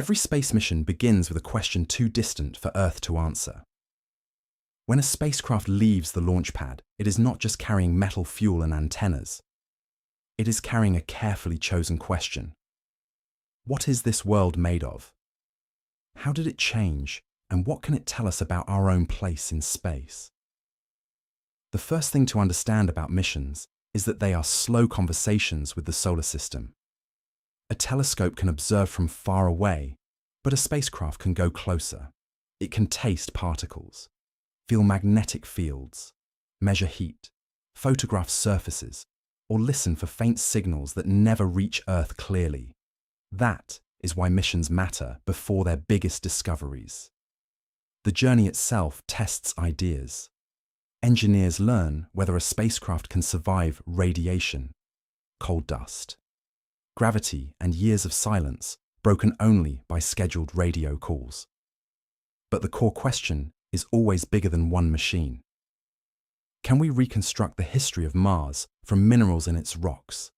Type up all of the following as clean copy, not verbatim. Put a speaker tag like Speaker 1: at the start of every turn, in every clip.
Speaker 1: Every space mission begins with a question too distant for Earth to answer. When a spacecraft leaves the launch pad, it is not just carrying metal fuel and antennas. It is carrying a carefully chosen question. What is this world made of? How did it change, and what can it tell us about our own place in space? The first thing to understand about missions is that they are slow conversations with the solar system. A telescope can observe from far away, but a spacecraft can go closer. It can taste particles, feel magnetic fields, measure heat, photograph surfaces, or listen for faint signals that never reach Earth clearly. That is why missions matter before their biggest discoveries. The journey itself tests ideas. Engineers learn whether a spacecraft can survive radiation, cold dust, gravity, and years of silence broken only by scheduled radio calls. But the core question is always bigger than one machine. Can we reconstruct the history of Mars from minerals in its rocks?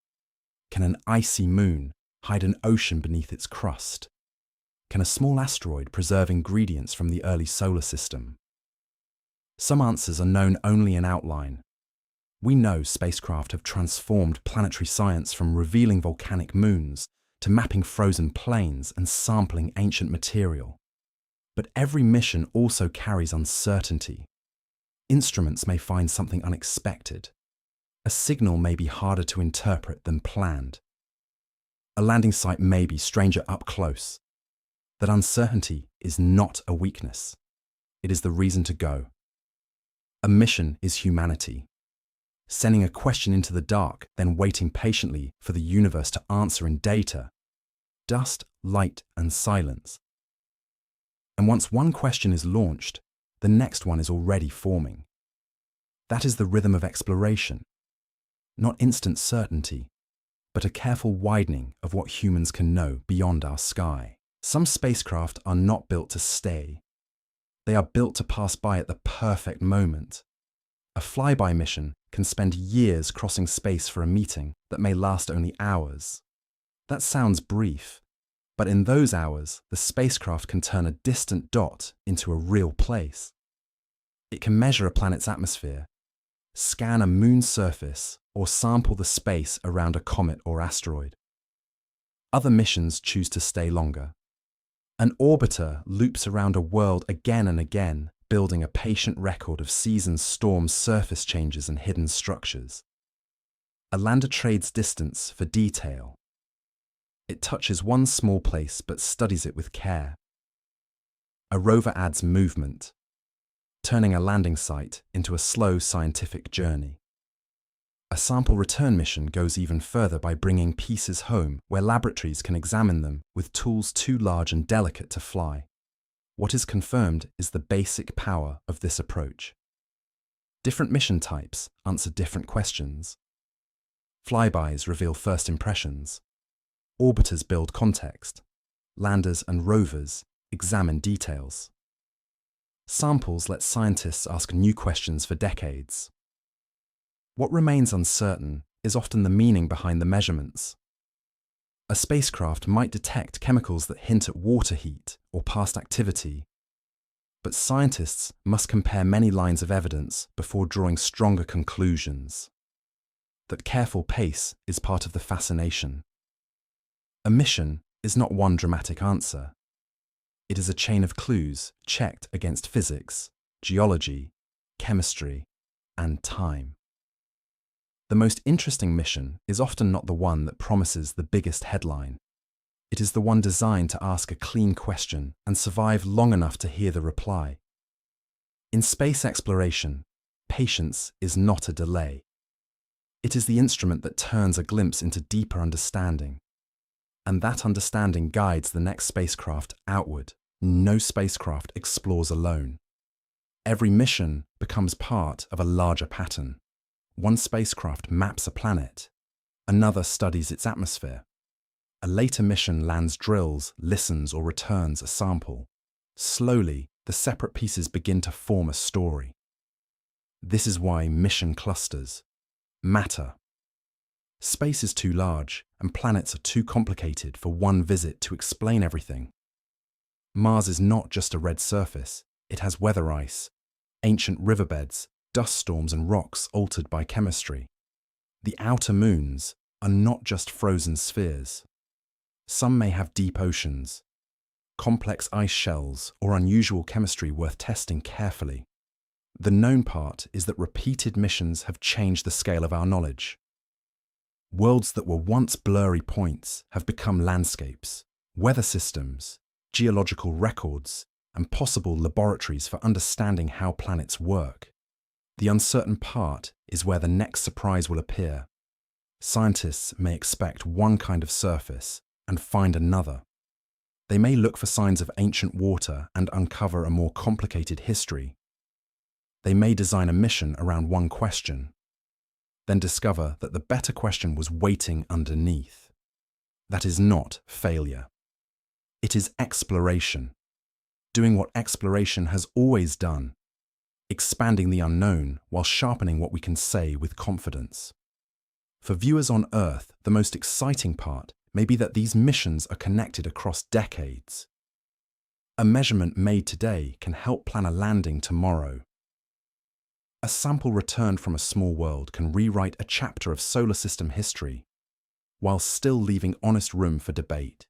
Speaker 1: Can an icy moon hide an ocean beneath its crust? Can a small asteroid preserve ingredients from the early solar system? Some answers are known only in outline. We know spacecraft have transformed planetary science from revealing volcanic moons to mapping frozen plains and sampling ancient material. But every mission also carries uncertainty. Instruments may find something unexpected. A signal may be harder to interpret than planned. A landing site may be stranger up close. That uncertainty is not a weakness. It is the reason to go. A mission is humanity. Sending a question into the dark, then waiting patiently for the universe to answer in data. Dust, light, and silence. And once one question is launched, the next one is already forming. That is the rhythm of exploration. Not instant certainty, but a careful widening of what humans can know beyond our sky. Some spacecraft are not built to stay. They are built to pass by at the perfect moment. A flyby mission can spend years crossing space for a meeting that may last only hours. That sounds brief, but in those hours, the spacecraft can turn a distant dot into a real place. It can measure a planet's atmosphere, scan a moon's surface, or sample the space around a comet or asteroid. Other missions choose to stay longer. An orbiter loops around a world again and again, building a patient record of seasons, storms, surface changes, and hidden structures. A lander trades distance for detail. It touches one small place but studies it with care. A rover adds movement, turning a landing site into a slow scientific journey. A sample return mission goes even further by bringing pieces home where laboratories can examine them with tools too large and delicate to fly. What is confirmed is the basic power of this approach. Different mission types answer different questions. Flybys reveal first impressions. Orbiters build context. Landers and rovers examine details. Samples let scientists ask new questions for decades. What remains uncertain is often the meaning behind the measurements. A spacecraft might detect chemicals that hint at water heat or past activity, but scientists must compare many lines of evidence before drawing stronger conclusions. That careful pace is part of the fascination. A mission is not one dramatic answer. It is a chain of clues checked against physics, geology, chemistry, and time. The most interesting mission is often not the one that promises the biggest headline. It is the one designed to ask a clean question and survive long enough to hear the reply. In space exploration, patience is not a delay. It is the instrument that turns a glimpse into deeper understanding. And that understanding guides the next spacecraft outward. No spacecraft explores alone. Every mission becomes part of a larger pattern. One spacecraft maps a planet. Another studies its atmosphere. A later mission lands drills, listens, or returns a sample. Slowly, the separate pieces begin to form a story. This is why mission clusters matter. Space is too large, and planets are too complicated for one visit to explain everything. Mars is not just a red surface, it has weather ice, ancient riverbeds, dust storms and rocks altered by chemistry. The outer moons are not just frozen spheres. Some may have deep oceans, complex ice shells, or unusual chemistry worth testing carefully. The known part is that repeated missions have changed the scale of our knowledge. Worlds that were once blurry points have become landscapes, weather systems, geological records, and possible laboratories for understanding how planets work. The uncertain part is where the next surprise will appear. Scientists may expect one kind of surface and find another. They may look for signs of ancient water and uncover a more complicated history. They may design a mission around one question, then discover that the better question was waiting underneath. That is not failure. It is exploration, doing what exploration has always done, expanding the unknown while sharpening what we can say with confidence. For viewers on Earth, the most exciting part may be that these missions are connected across decades. A measurement made today can help plan a landing tomorrow. A sample returned from a small world can rewrite a chapter of solar system history, while still leaving honest room for debate.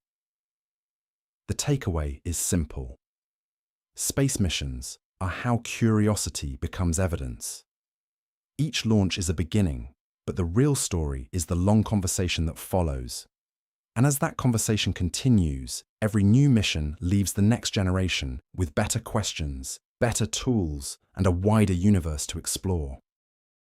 Speaker 1: The takeaway is simple. Space missions are how curiosity becomes evidence. Each launch is a beginning, but the real story is the long conversation that follows. And as that conversation continues, every new mission leaves the next generation with better questions, better tools, and a wider universe to explore.